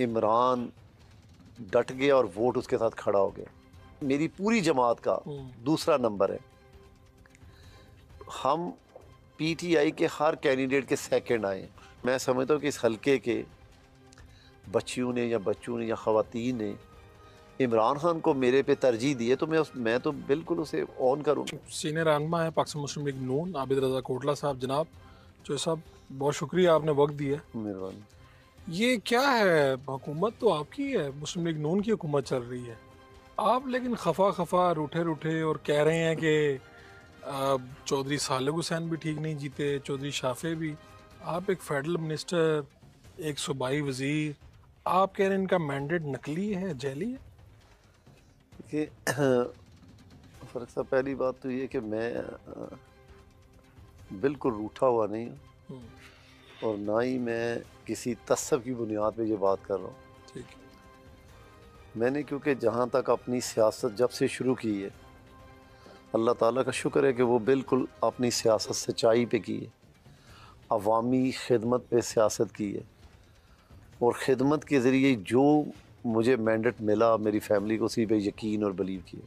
इमरान डट गया और वोट उसके साथ खड़ा हो गया। मेरी पूरी जमात का दूसरा नंबर है। हम पीटीआई के हर कैंडिडेट के सेकंड आए। मैं समझता हूँ कि इस हलके के बच्चियों ने या ख़वातीन ने इमरान खान को मेरे पे तरजीह दी है, तो मैं तो बिल्कुल उसे ऑन करूँगा। सीनियर रहनुमा है पाकिस्तान मुस्लिम लीग नून आबिद रज़ा कोटला साहब। जनाब जो साहब, बहुत शुक्रिया आपने वक्त दिया। मेहरबानी। ये क्या है, हुकूमत तो आपकी है, मुस्लिम लीग नून की हुकूमत चल रही है, आप लेकिन खफा रूठे रूठे और कह रहे हैं कि चौधरी सालिक हुसैन भी ठीक नहीं जीते, चौधरी शाफे भी। आप एक फेडरल मिनिस्टर, एक सूबाई वजीर, आप कह रहे हैं इनका मैंडेट नकली है, जैली है। देखिए फ़र्क साहब, पहली बात तो ये कि मैं बिल्कुल रूठा हुआ नहीं हूँ और ना ही मैं किसी तस्सब की बुनियाद पे ये बात कर रहा हूँ। ठीक है। मैंने क्योंकि जहाँ तक अपनी सियासत जब से शुरू की है, अल्लाह ताला का शुक्र है कि वो बिल्कुल अपनी सियासत सच्चाई पे की है, अवामी खिदमत पे सियासत की है और ख़िदमत के ज़रिए जो मुझे मैंडेट मिला, मेरी फैमिली को उसी पे यकीन और बिलीव किया।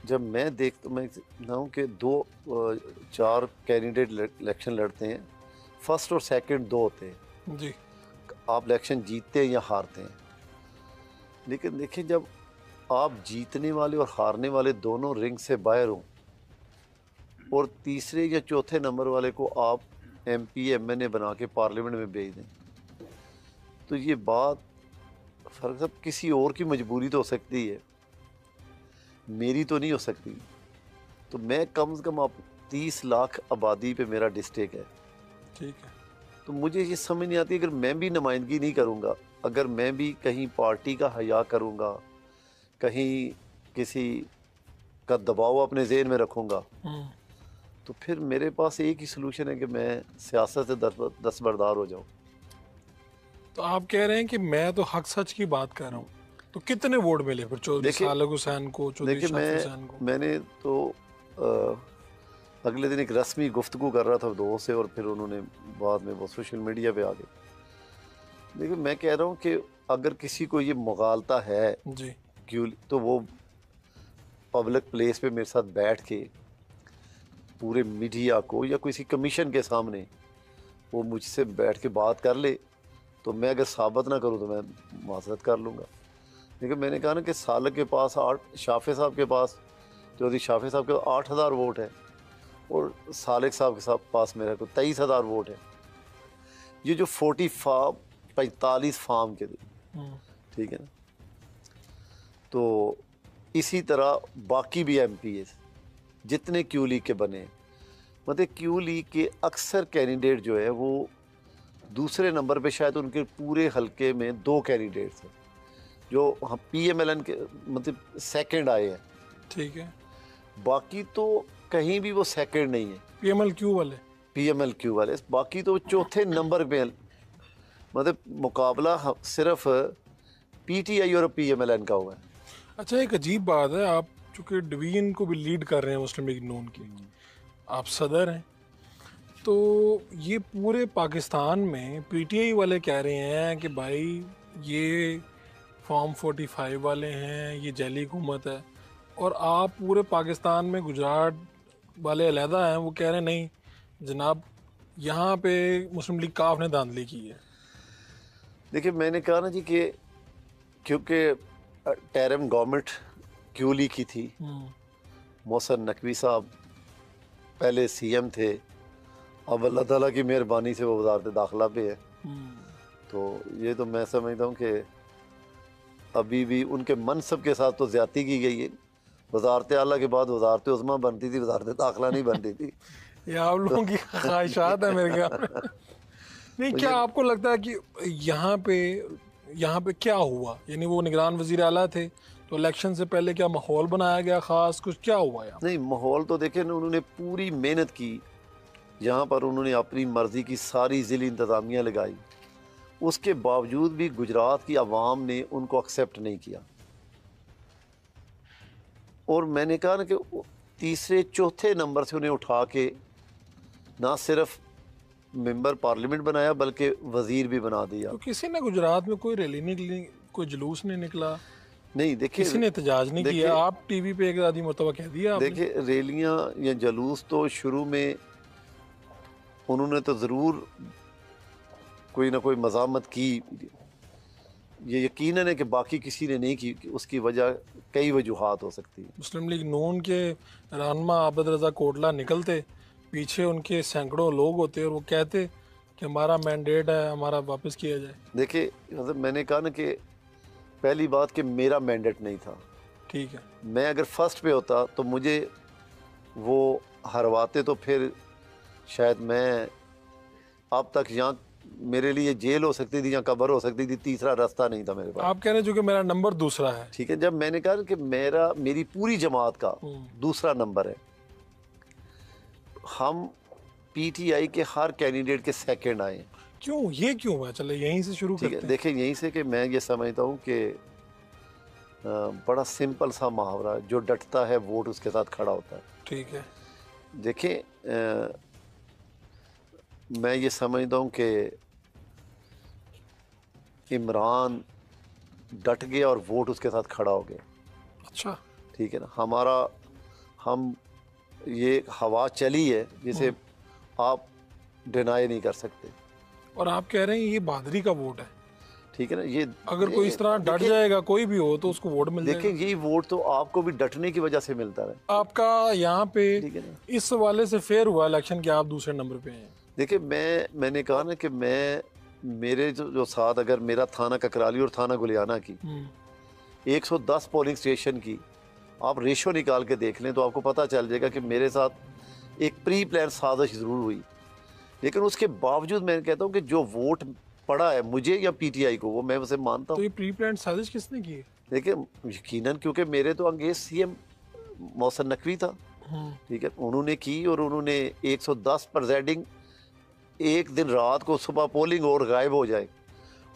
जब मैं देखता हूँ कि 4 कैंडिडेट इलेक्शन लड़ते हैं, फर्स्ट और सेकंड 2 होते हैं जी। आप इलेक्शन जीतते हैं या हारते हैं। लेकिन देखिए, जब आप जीतने वाले और हारने वाले दोनों रिंग से बाहर हों और तीसरे या चौथे नंबर वाले को आप एमपी एमएनए बना के पार्लियामेंट में भेज दें, तो ये बात फर्क साहब किसी और की मजबूरी तो हो सकती है, मेरी तो नहीं हो सकती। तो मैं कम से कम आप 30 लाख आबादी पे मेरा डिस्ट्रिक्ट है। ठीक है। तो मुझे ये समझ नहीं आती, अगर मैं भी नुमाइंदगी नहीं करूँगा, अगर मैं भी कहीं पार्टी का हया करूँगा, कहीं किसी का दबाव अपने जेहन में रखूँगा, तो फिर मेरे पास एक ही सलूशन है कि मैं सियासत से दस्तबरदार हो जाऊँ। तो आप कह रहे हैं कि मैं तो हक सच की बात कर रहा हूँ, तो कितने वोट मिले फिर चौधरी सालिक हुसैन को, चौधरी देखिए शाफी हुसैन को? मैंने तो अगले दिन एक रस्मी गुफ्तगू कर रहा था दोस्त से और फिर उन्होंने बाद में वो सोशल मीडिया पे आ गए। देखिए मैं कह रहा हूँ कि अगर किसी को ये मुगालता है जी। क्यों, तो वो पब्लिक प्लेस पे मेरे साथ बैठ के पूरे मीडिया को या किसी कमीशन के सामने वो मुझसे बैठ के बात कर ले, तो मैं अगर साबित ना करूँ तो मैं माजरत कर लूँगा। लेकिन मैंने कहा ना कि सालिक के पास 8, शाफे साहब के पास, चौधरी शाफे साहब के 8000 वोट है और सालिक साहब के पास मेरे को 23,000 वोट है। ये जो 45 फार्म के, ठीक है ना, तो इसी तरह बाकी भी एमपी जितने क्यू लीग के बने, मतलब क्यू लीग के अक्सर कैंडिडेट जो है वो दूसरे नंबर पे, शायद उनके पूरे हलके में 2 कैंडिडेट्स हैं जो हम पीएमएलएन के मतलब सेकंड आए हैं। ठीक है। बाकी तो कहीं भी वो सेकंड नहीं है, पीएमएलक्यू वाले बाकी तो चौथे नंबर पे, मतलब मुकाबला सिर्फ पीटीआई और पीएमएलएन का हुआ है। अच्छा, एक अजीब बात है, आप चूँकि डिवीजन को भी लीड कर रहे हैं मुस्लिम लीग नून की, आप सदर हैं, तो ये पूरे पाकिस्तान में पीटीआई वाले कह रहे हैं कि भाई ये फॉर्म 45 वाले हैं, ये जैली हुकूमत है, और आप पूरे पाकिस्तान में गुजरात वाले अलहदा हैं, वो कह रहे हैं नहीं जनाब, यहाँ पे मुस्लिम लीग काफ ने धांधली की है। देखिए मैंने कहा ना जी कि क्योंकि टेरम गवर्नमेंट क्यू लीग की थी, मोहसिन नकवी साहब पहले सीएम थे, अब अल्लाह ताला की मेहरबानी से वो वज़ारत दाखिला पे है। तो ये तो मैं समझता हूँ कि अभी भी उनके मनसब के साथ तो ज़्यादती की गई है। वज़ारत आला के बाद वज़ारत उज़्मा बनती थी, वज़ारत दाखिला नहीं बनती थी। ये आप लोगों की ख्वाहिशात है मेरे ख्याल में। नहीं, तो क्या आपको लगता है कि यहाँ पे क्या हुआ, यानी वो निगरान वज़ीर आला थे तो इलेक्शन से पहले क्या माहौल बनाया गया ख़ास, कुछ क्या हुआ यहाँ? नहीं, माहौल तो देखे ना, उन्होंने पूरी मेहनत की, यहाँ पर उन्होंने अपनी मर्ज़ी की सारी ज़िली इंतज़ामिया लगाई, उसके बावजूद भी गुजरात की आवाम ने उनको एक्सेप्ट नहीं किया। और मैंने कहा ना कि तीसरे चौथे नंबर से उन्हें उठा के ना सिर्फ मेंबर पार्लियामेंट बनाया, बल्कि वजीर भी बना दिया। तो किसी ने गुजरात में कोई रैली निकली, कोई जुलूस नहीं निकला, नहीं देखिए, किसी ने एहतजाज नहीं किया, आप टीवी पे एक आधी मरतबा कह दिया आपने। देखिए रैलियां या जुलूस तो शुरू में उन्होंने तो ज़रूर कोई ना कोई मज़ामत की, ये यकीनन है कि बाकी किसी ने नहीं की, कि उसकी वजह कई वजूहात हो सकती है। मुस्लिम लीग नून के रहनुमा आबद रज़ा कोटला निकलते, पीछे उनके सैकड़ों लोग होते और वो कहते कि हमारा मैंडेट है, हमारा वापस किया जाए। देखिए मतलब मैंने कहा ना कि पहली बात कि मेरा मैंडेट नहीं था। ठीक है, मैं अगर फर्स्ट पे होता तो मुझे वो हरवाते, तो फिर शायद मैं अब तक यहाँ मेरे लिए जेल हो सकती थी या कब्र हो सकती थी, तीसरा रास्ता नहीं था मेरे पास। आप कह रहे हैं जो कि मेरा नंबर दूसरा है। ठीक है, जब मैंने कहा कि मेरी पूरी जमात का दूसरा नंबर है, हम पीटीआई के हर कैंडिडेट के सेकंड आए। क्यों, ये क्यों हुआ? चले यहीं से शुरू ठीक करते है, हैं। देखिए यहीं से कि मैं ये समझता हूँ कि बड़ा सिंपल सा मुहावरा, जो डटता है वोट उसके साथ खड़ा होता है। ठीक है, देखिए मैं ये समझता हूँ कि इमरान डट गया और वोट उसके साथ खड़ा हो गया। अच्छा, ठीक है ना, हम ये हवा चली है जिसे आप डिनाई नहीं कर सकते। और आप कह रहे हैं ये बहादुरी का वोट है। ठीक है ना, ये अगर कोई इस तरह डट जाएगा, कोई भी हो, तो उसको वोट मिल देखिए जाएगा। यही वोट तो आपको भी डटने की वजह से मिलता है। आपका यहाँ पे ठीक है ना, इस हवाले से फेयर हुआ इलेक्शन कि आप दूसरे नंबर पे हैं। देखिए मैंने कहा ना कि मेरे जो साथ, अगर मेरा थाना ककराली और थाना गुलियाना की 110 पोलिंग स्टेशन की आप रेशो निकाल के देख लें तो आपको पता चल जाएगा कि मेरे साथ एक प्री प्लान साजिश ज़रूर हुई। लेकिन उसके बावजूद मैं कहता हूँ कि जो वोट पड़ा है मुझे या पीटीआई को, वो मैं उसे मानता तो हूँ। ये प्री प्लान साजिश किसने की? देखिए यकीनन क्योंकि मेरे तो अंगेज सीएम मोहसिन नकवी था। ठीक है, उन्होंने की और उन्होंने 110 प्रेसिडिंग एक दिन रात को सुबह पोलिंग और गायब हो जाए,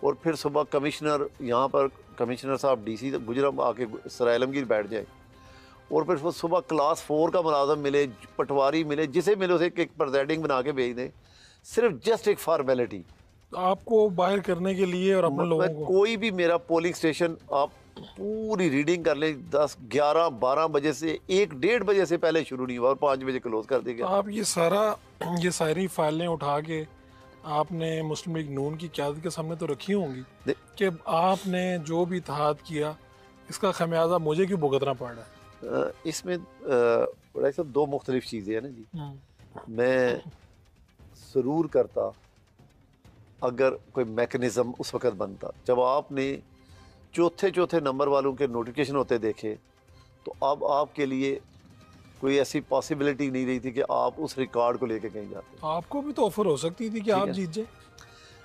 और फिर सुबह कमिश्नर यहाँ पर कमिश्नर साहब डीसी गुजरात आके सराय आलमगीर बैठ जाए, और फिर वो सुबह क्लास 4 का मुलाजम मिले, पटवारी मिले, जिसे मिले उसे एक प्रेसिडिंग बना के भेज दें, सिर्फ जस्ट एक फॉर्मेलिटी आपको बाहर करने के लिए और अपने लोगों को। कोई भी मेरा पोलिंग स्टेशन आप पूरी रीडिंग कर लें, 10 11 12 बजे से 1 डेढ़ बजे से पहले शुरू नहीं हुआ और 5 बजे क्लोज कर दिया गया। आप ये सारी फाइलें उठा के आपने मुस्लिम लीग नून की क़यादत के सामने तो रखी होंगी कि आपने जो भी इत्तेहाद किया इसका खमियाजा मुझे क्यों भुगतना पड़ रहा है। इसमें बड़ा सब दो मुख्तलिफ चीज़ें हैं ना जी। मैं ज़रूर करता अगर कोई मैकेनिज़्म उस वक़्त बनता जब आपने चौथे नंबर वालों के नोटिफिकेशन होते देखे, तो अब आपके लिए कोई ऐसी पॉसिबिलिटी नहीं रही थी कि आप उस रिकॉर्ड को लेके कहीं जाते। आपको भी तो ऑफर हो सकती थी कि आप जीत जाए।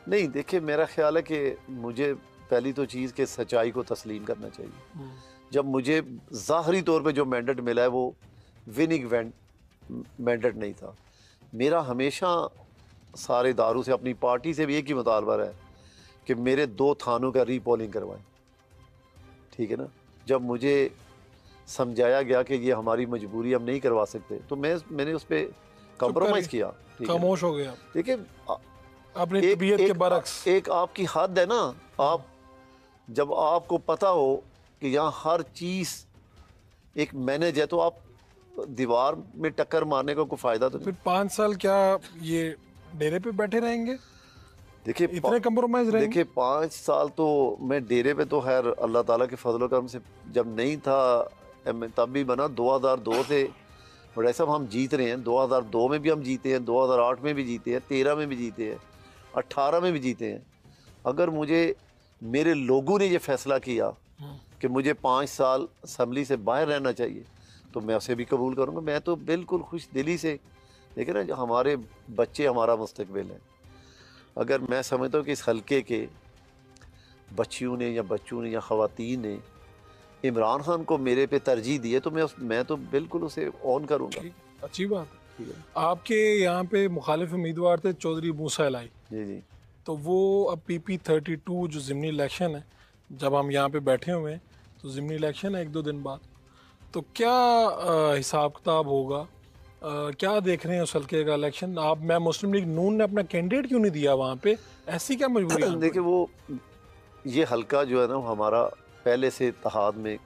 नहीं देखिए, मेरा ख्याल है कि मुझे पहली तो चीज़ के सच्चाई को तस्लीम करना चाहिए। जब मुझे ज़ाहरी तौर पे जो मैंडेट मिला है वो विनिंग मैंडेट नहीं था। मेरा हमेशा सारे दारू से, अपनी पार्टी से भी एक ही मुतालबा है कि मेरे 2 थानों का रीपोलिंग करवाएं। ठीक है ना, जब मुझे समझाया गया कि ये हमारी मजबूरी, हम नहीं करवा सकते, तो मैंने उस पर कॉम्प्रोमाइज़ किया। खामोश हो गया। देखिए अपनी तबीयत के बरक्स एक आपकी हद है ना, आप जब आपको पता हो कि यहाँ हर चीज़ एक मैनेज है, तो आप दीवार में टक्कर मारने का कोई फ़ायदा तो नहीं। फिर 5 साल क्या ये डेरे पे बैठे रहेंगे? देखिए इतने कंप्रोमाइज रहेंगे? देखिए 5 साल तो मैं डेरे पे तो खैर अल्लाह ताला के फजल करम से जब नहीं था, मैं तब भी बना 2002 से। बड़े साहब हम जीत रहे हैं, 2002 में भी हम जीते हैं, 2008 में भी जीते हैं, 13 में भी जीते हैं, 18 में भी जीते हैं। अगर मुझे मेरे लोगों ने ये फैसला किया कि मुझे 5 साल असम्बली से बाहर रहना चाहिए, तो मैं उसे भी कबूल करूँगा। मैं तो बिल्कुल खुश दिली से, देखिए ना, जो हमारे बच्चे हमारा मुस्तकबिल है। अगर मैं समझता हूँ कि इस हल्के के बच्चियों ने या ख़वातीन ने इमरान खान को मेरे पे तरजीह दी है, तो मैं तो बिल्कुल उसे ऑन करूँगा। अच्छी बात है। आपके यहाँ पे मुखालिफ उम्मीदवार थे चौधरी मूसा इलाही जी जी, तो वो अब PP32 जो ज़िमनी इलेक्शन है, जब हम यहाँ पे बैठे हुए हैं तो ज़िमनी इलेक्शन है 1-2 दिन बाद, तो क्या हिसाब किताब होगा? क्या देख रहे हैं उस हल्के का इलेक्शन? मैं मुस्लिम लीग नून ने अपना कैंडिडेट क्यों नहीं दिया वहाँ पे? ऐसी क्या मजबूरी है? देखिए वो ये हल्का जो है ना वो हमारा पहले से इत्तेहाद में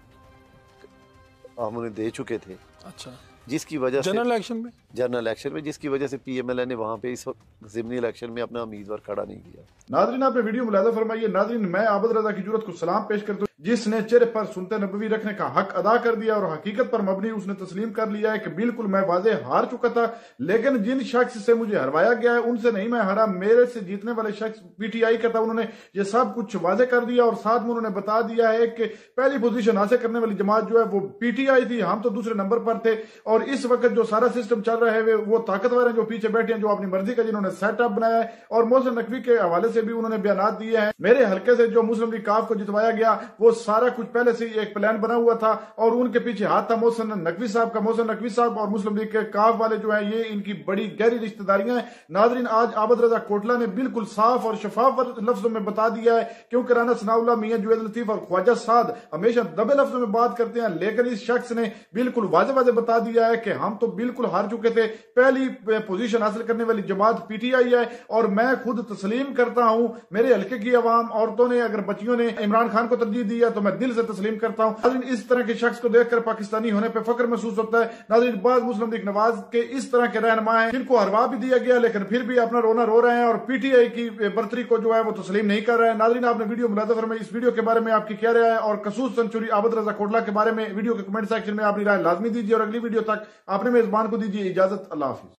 हम उन्हें दे चुके थे, अच्छा, जिसकी वजह से जनरल इलेक्शन में जिसकी वजह से पीएमएल ने वहाँ पे इस वक्त ज़िमनी इलेक्शन में अपना उम्मीदवार खड़ा नहीं किया। नादरीन आपने वीडियो मुलाजा फरमाइए। नादरीन मैं आबद रजा की जरूरत को सलाम पेश करता हूँ, जिसने चेहरे पर सुनते नबवी रखने का हक अदा कर दिया और हकीकत पर मबनी उसने तस्लीम कर लिया है कि बिल्कुल मैं वाजे हार चुका था, लेकिन जिन शख्स से मुझे हरवाया गया है उनसे नहीं मैं हारा। मेरे से जीतने वाले शख्स पीटीआई का था, उन्होंने ये सब कुछ वाजे कर दिया और साथ में उन्होंने बता दिया है कि पहली पोजीशन हासिल करने वाली जमात जो है वो पीटीआई थी, हम तो दूसरे नंबर पर थे। और इस वक्त जो सारा सिस्टम चल रहा है वो ताकतवर है जो पीछे बैठे हैं, जो अपनी मर्जी का जिन्होंने सेटअप बनाया है। और मोहसिन नकवी के हवाले से भी उन्होंने बयान दिए हैं। मेरे हल्के से जो मुस्लिम लीग काफ को जितवाया गया वो सारा कुछ पहले से एक प्लान बना हुआ था और उनके पीछे हाथ था मोहसिन नकवी साहब का। मोहसिन नकवी साहब और मुस्लिम लीग के काफ वाले जो है ये इनकी बड़ी गहरी रिश्तेदारियां हैं। नाजरीन आज आबद रजा कोटला ने बिल्कुल साफ और शफाफ लफ्जों में बता दिया है, क्योंकि राना सनाउल्लाह, मियां जुवैद लतीफ और ख्वाजा साद हमेशा दबे लफ्जों में बात करते हैं, लेकिन इस शख्स ने बिल्कुल वाजे वाजे बता दिया है कि हम तो बिल्कुल हार चुके थे। पहली पोजीशन हासिल करने वाली जमात पीटीआई है और मैं खुद तस्लीम करता हूं, मेरे हल्के की अवाम, औरतों ने, अगर बच्चियों ने इमरान खान को तरजीह दी है तो मैं दिल से तस्लीम करता हूं। नाज़रीन इस तरह के शख्स को देखकर पाकिस्तानी होने पर फख्र महसूस होता है। नाज़रीन बाद मुस्लिम लीग नवाज के इस तरह के रहनुमा हैं जिनको हरवा भी दिया गया लेकिन फिर भी अपना रोना रो रहे हैं और पीटीआई की बर्तरी को जो है वो तस्लीम नहीं कर रहे हैं। नाज़रीन आपने वीडियो मुलाजा फरमाई, इस वीडियो के बारे में आपकी क्या राय है और कसूस सेंचुरी आबद रजा कोटला के बारे में वीडियो के कमेंट सेक्शन में अपनी राय लाजमी दीजिए और अगली वीडियो तक आपने मेजबान को दीजिए इजाजत। अल्लाह हाफिज।